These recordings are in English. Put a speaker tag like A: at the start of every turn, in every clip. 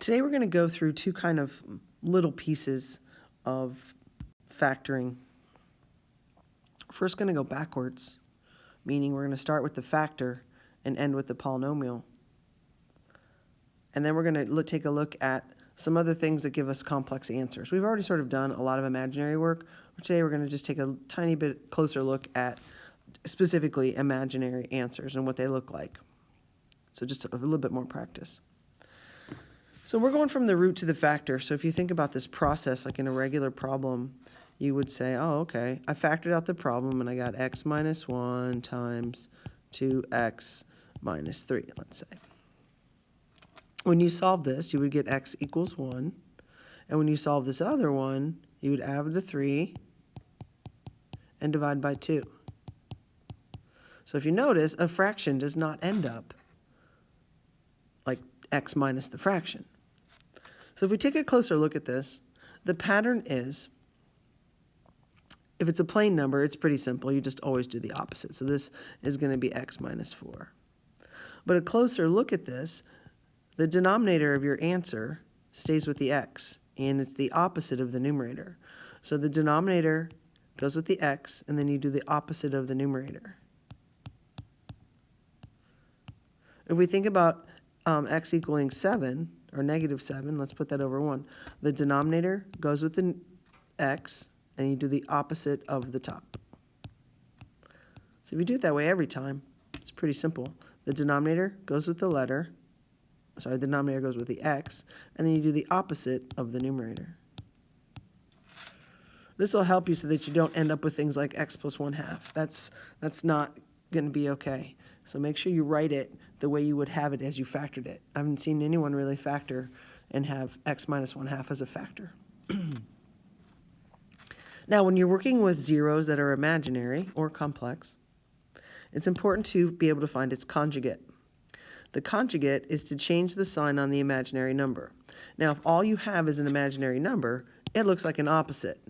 A: Today we're going to go through two kind of little pieces of factoring. First, going to go backwards, meaning we're going to start with the factor and end with the polynomial. And then we're going to take a look at some other things that give us complex answers. We've already sort of done a lot of imaginary work. Today we're going to just take a tiny bit closer look at specifically imaginary answers and what they look like. So just a little bit more practice. So we're going from the root to the factor. So if you think about this process like in a regular problem, you would say, oh, okay, I factored out the problem and I got x minus 1 times 2x minus 3, let's say. When you solve this, you would get x equals 1. And when you solve this other one, you would add the 3 and divide by 2. So if you notice, a fraction does not end up like x minus the fraction. So if we take a closer look at this, the pattern is, if it's a plain number, it's pretty simple. You just always do the opposite. So this is going to be x minus 4. But a closer look at this, the denominator of your answer stays with the x, and it's the opposite of the numerator. So the denominator goes with the x, and then you do the opposite of the numerator. If we think about x equaling 7, or negative 7, let's put that over 1. The denominator goes with the x, and you do the opposite of the top. So if you do it that way every time, it's pretty simple. The denominator goes with the denominator goes with the x, and then you do the opposite of the numerator. This will help you so that you don't end up with things like x plus 1/2. That's not going to be okay. So make sure you write it the way you would have it as you factored it. I haven't seen anyone really factor and have x minus 1/2 as a factor. Now, when you're working with zeros that are imaginary or complex, it's important to be able to find its conjugate. The conjugate is to change the sign on the imaginary number. Now, if all you have is an imaginary number, it looks like an opposite.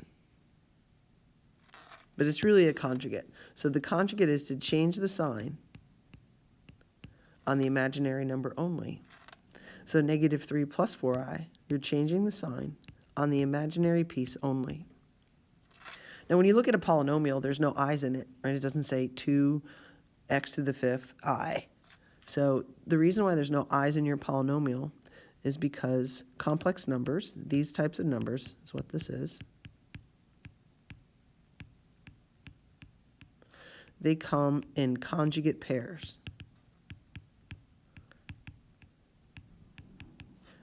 A: But it's really a conjugate. So the conjugate is to change the sign on the imaginary number only. So negative 3 plus 4i, you're changing the sign on the imaginary piece only. Now when you look at a polynomial, there's no i's in it, right? It doesn't say 2x to the 5th I. So the reason why there's no i's in your polynomial is because complex numbers, these types of numbers is what this is, they come in conjugate pairs.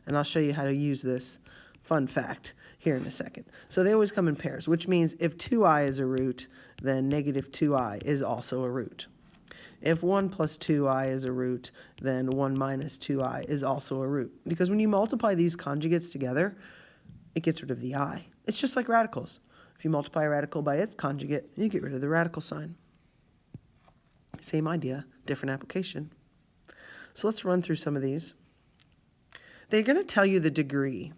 A: And I'll show you how to use this fun fact here in a second. So they always come in pairs, which means if 2i is a root, then negative 2i is also a root. If 1 plus 2i is a root, then 1 minus 2i is also a root. Because when you multiply these conjugates together, it gets rid of the I. It's just like radicals. If you multiply a radical by its conjugate, you get rid of the radical sign. Same idea, different application. So let's run through some of these. They're going to tell you the degree.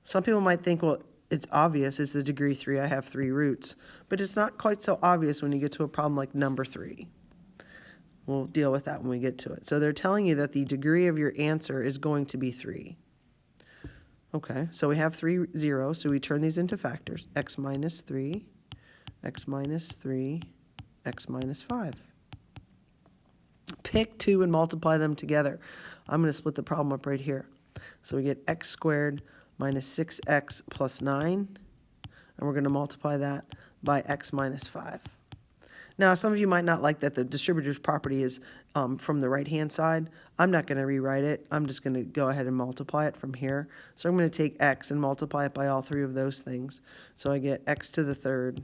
A: Some people might think, well, it's obvious, it's the degree 3, I have 3 roots. But it's not quite so obvious when you get to a problem like number 3. We'll deal with that when we get to it. So they're telling you that the degree of your answer is going to be 3. Okay, so we have 3 zeros, so we turn these into factors. X minus 3, x minus 3, x minus 5. Pick 2 and multiply them together. I'm going to split the problem up right here. So we get x squared minus 6x plus 9, and we're going to multiply that by x minus 5. Now, some of you might not like that the distributive property is from the right-hand side. I'm not going to rewrite it. I'm just going to go ahead and multiply it from here. So I'm going to take x and multiply it by all 3 of those things. So I get x to the 3rd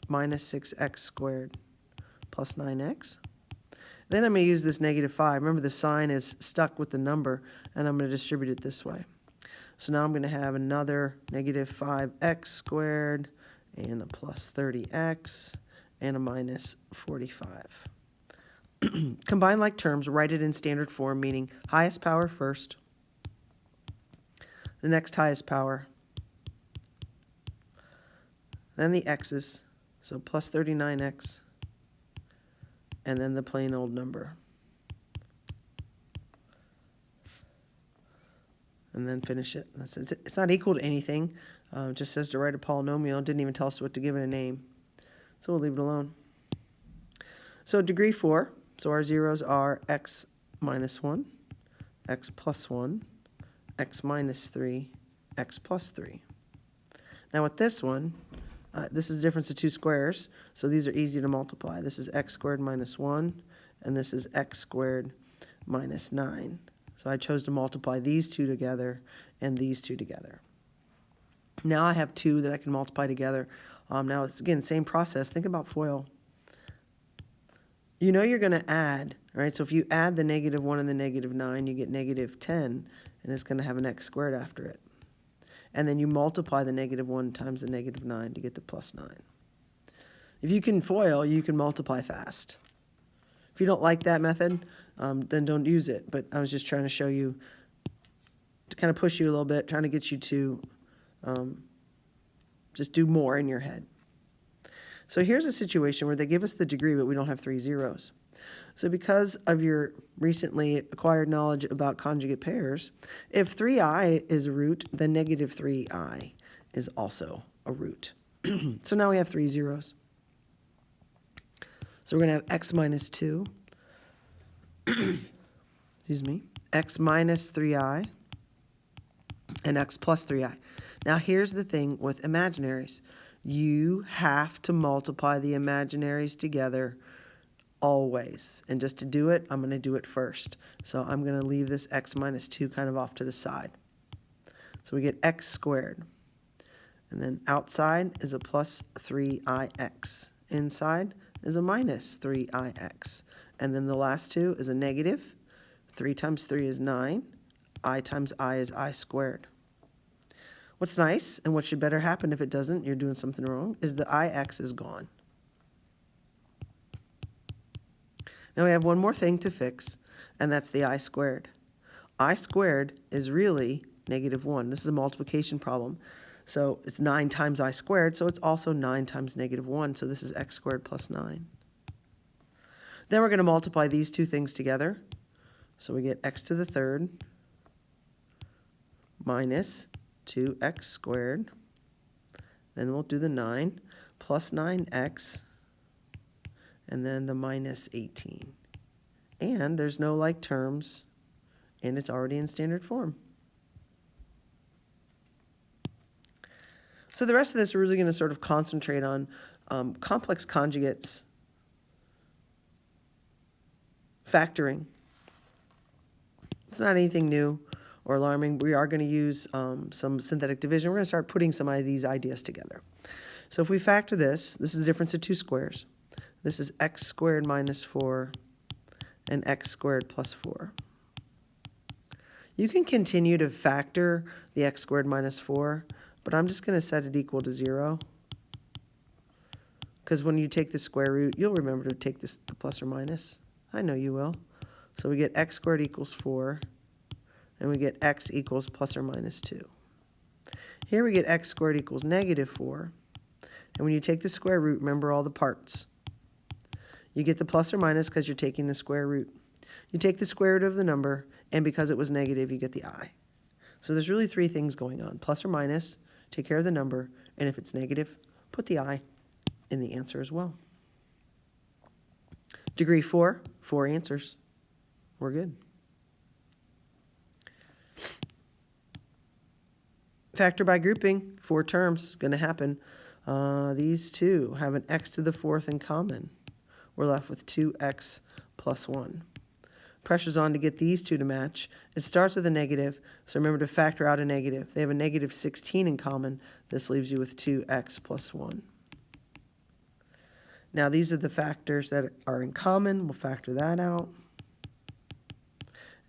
A: minus 6x squared plus 9x. Then I'm going to use this negative 5. Remember, the sign is stuck with the number, and I'm going to distribute it this way. So now I'm going to have another negative 5x squared, and a plus 30x, and a minus 45. Combine like terms, write it in standard form, meaning highest power first, the next highest power, then the x's, so plus 39x, and then the plain old number. and then finish it. It's not equal to anything. It just says to write a polynomial. It didn't even tell us what to give it a name. So we'll leave it alone. So degree 4, so our zeros are x minus 1, x plus 1, x minus 3, x plus 3. Now with this one, this is the difference of two squares, so these are easy to multiply. This is x squared minus 1, and this is x squared minus 9. So I chose to multiply these two together and these two together. Now I have two that I can multiply together. Now it's, again, same process. Think about FOIL. You know you're going to add, right? So if you add the negative 1 and the negative 9, you get negative 10, and it's going to have an x squared after it. And then you multiply the negative 1 times the negative 9 to get the plus 9. If you can FOIL, you can multiply fast. If you don't like that method, then don't use it. But I was just trying to show you, to kind of push you a little bit, trying to get you to just do more in your head. So here's a situation where they give us the degree, but we don't have 3 zeros. So because of your recently acquired knowledge about conjugate pairs, if 3i is a root, then negative 3i is also a root. So now we have 3 zeros. So we're going to have x minus 2, excuse me, x minus 3i, and x plus 3i. Now here's the thing with imaginaries. You have to multiply the imaginaries together always. And just to do it, I'm going to do it first. So I'm going to leave this x minus 2 kind of off to the side. So we get x squared. And then outside is a plus 3ix. Inside is a minus 3ix. And then the last two is a negative. 3 times 3 is 9. I times I is I squared. What's nice, and what should better happen if it doesn't, you're doing something wrong, is the ix is gone. Now we have one more thing to fix, and that's the I squared. I squared is really negative 1. This is a multiplication problem. So it's 9 times I squared, so it's also 9 times negative 1. So this is x squared plus 9. Then we're going to multiply these two things together. So we get x to the third minus 2x squared. Then we'll do the 9 plus 9x. And then the minus 18. And there's no like terms, and it's already in standard form. So the rest of this, we're really going to sort of concentrate on complex conjugates, factoring. It's not anything new or alarming. We are going to use some synthetic division. We're going to start putting some of these ideas together. So if we factor this, this is the difference of two squares. This is x squared minus 4 and x squared plus 4. You can continue to factor the x squared minus 4, but I'm just going to set it equal to 0. Because when you take the square root, you'll remember to take the plus or minus. I know you will. So we get x squared equals 4, and we get x equals plus or minus 2. Here we get x squared equals negative 4. And when you take the square root, remember all the parts. You get the plus or minus because you're taking the square root. You take the square root of the number, and because it was negative, you get the I. So there's really three things going on. Plus or minus, take care of the number, and if it's negative, put the I in the answer as well. Degree 4, 4 answers. We're good. Factor by grouping, 4 terms, going to happen. These two have an x to the 4th in common. We're left with 2x plus 1. Pressure's on to get these two to match. It starts with a negative, so remember to factor out a negative. They have a negative 16 in common. This leaves you with 2x plus 1. Now these are the factors that are in common. We'll factor that out.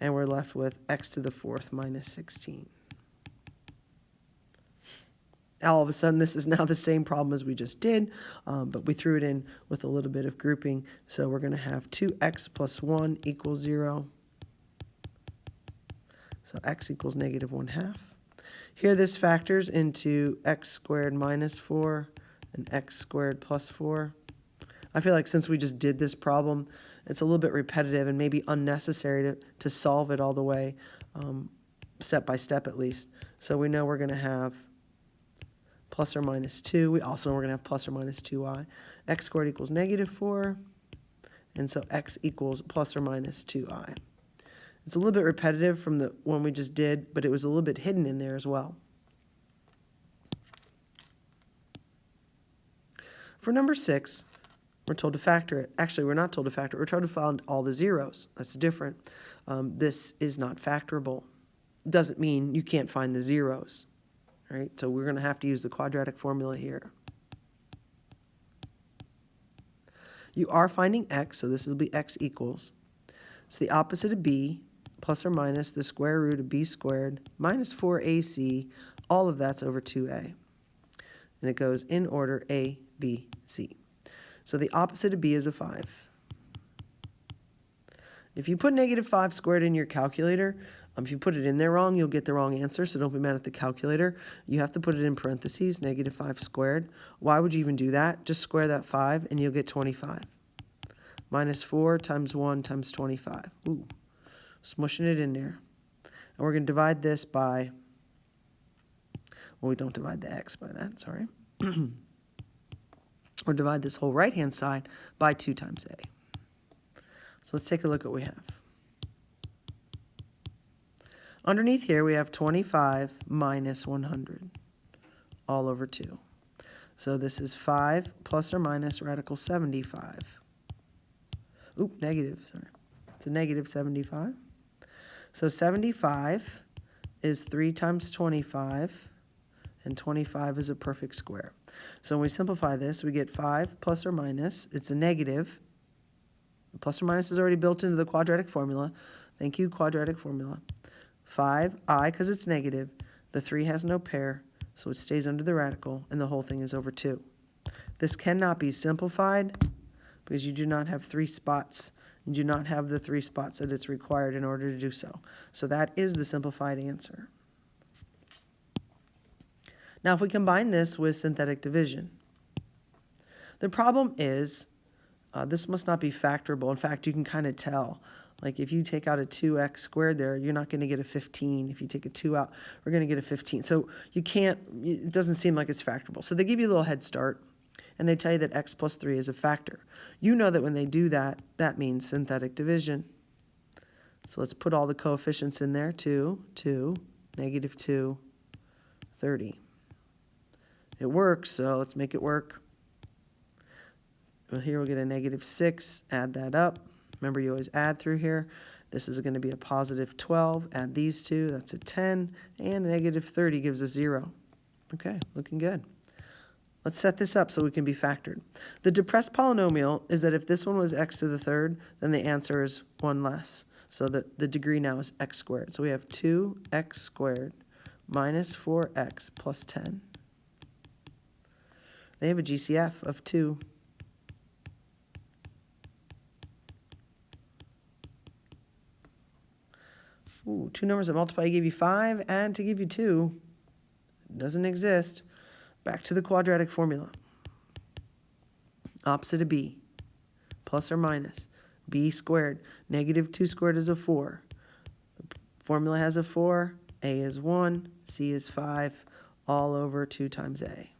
A: And we're left with x to the 4th minus 16. All of a sudden, this is now the same problem as we just did, but we threw it in with a little bit of grouping. So we're going to have 2x plus 1 equals 0. So x equals negative 1/2. Here this factors into x squared minus 4 and x squared plus 4. I feel like since we just did this problem, it's a little bit repetitive and maybe unnecessary to solve it all the way. step by step at least. So we know we're going to have plus or minus 2. We also know we're going to have plus or minus 2i. X squared equals negative 4. And so x equals plus or minus 2i. It's a little bit repetitive from the one we just did, but it was a little bit hidden in there as well. For number 6, we're told to factor it. Actually, we're not told to factor it. We're told to find all the zeros. That's different. This is not factorable. Doesn't mean you can't find the zeros. Right? So we're going to have to use the quadratic formula here. You are finding x, so this will be x equals. It's the opposite of b, plus or minus the square root of b squared minus 4ac. All of that's over 2a. And it goes in order a, b, c. So the opposite of b is a 5. If you put negative 5 squared in your calculator, if you put it in there wrong, you'll get the wrong answer, so don't be mad at the calculator. You have to put it in parentheses, negative 5 squared. Why would you even do that? Just square that 5 and you'll get 25. Minus 4 times 1 times 25. Ooh, smushing it in there. And we're going to divide this by, well, we don't divide the x by that, sorry. Or divide this whole right-hand side by 2 times a. So let's take a look at what we have. Underneath here, we have 25 minus 100, all over 2. So this is 5 plus or minus radical 75. Oop, negative, sorry. It's a negative 75. So 75 is 3 times 25, and 25 is a perfect square. So when we simplify this, we get 5 plus or minus. It's a negative. Plus or minus is already built into the quadratic formula. Thank you, quadratic formula. 5i, because it's negative. The 3 has no pair, so it stays under the radical, and the whole thing is over 2. This cannot be simplified because you do not have 3 spots. You do not have the 3 spots that it's required in order to do so. So that is the simplified answer. Now, if we combine this with synthetic division, the problem is this must not be factorable. In fact, you can kind of tell. Like if you take out a 2x squared there, you're not going to get a 15. If you take a 2 out, we're going to get a 15. So you can't, it doesn't seem like it's factorable. So they give you a little head start, and they tell you that x plus 3 is a factor. You know that when they do that, that means synthetic division. So let's put all the coefficients in there. 2, 2, negative 2, 30. It works, so let's make it work. Well, here we'll get a negative 6. Add that up. Remember, you always add through here. This is going to be a positive 12. Add these two. That's a 10. And a negative 30 gives us 0. Okay, looking good. Let's set this up so we can be factored. The depressed polynomial is that if this one was x to the third, then the answer is 1 less. So the degree now is x squared. So we have 2x squared minus 4x plus 10. They have a GCF of 2. Ooh, 2 numbers that multiply to give you 5, add to give you 2. Doesn't exist. Back to the quadratic formula. Opposite of b, plus or minus, b squared. Negative 2 squared is a 4. The formula has a 4. A is 1. C is 5. All over 2 times a.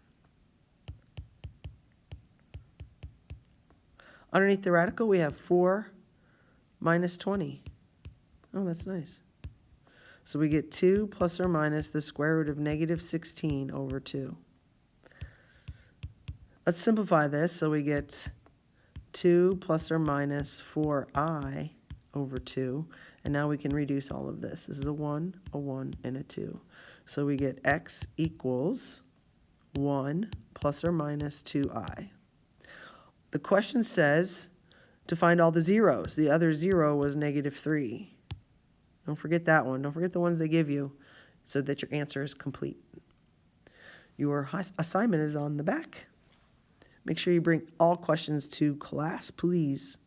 A: Underneath the radical, we have 4 minus 20. Oh, that's nice. So we get 2 plus or minus the square root of negative 16 over 2. Let's simplify this. So we get 2 plus or minus 4i over 2. And now we can reduce all of this. This is a 1, and a 2. So we get x equals 1 plus or minus 2i. The question says to find all the zeros. The other 0 was negative 3. Don't forget that one. Don't forget the ones they give you so that your answer is complete. Your assignment is on the back. Make sure you bring all questions to class, please.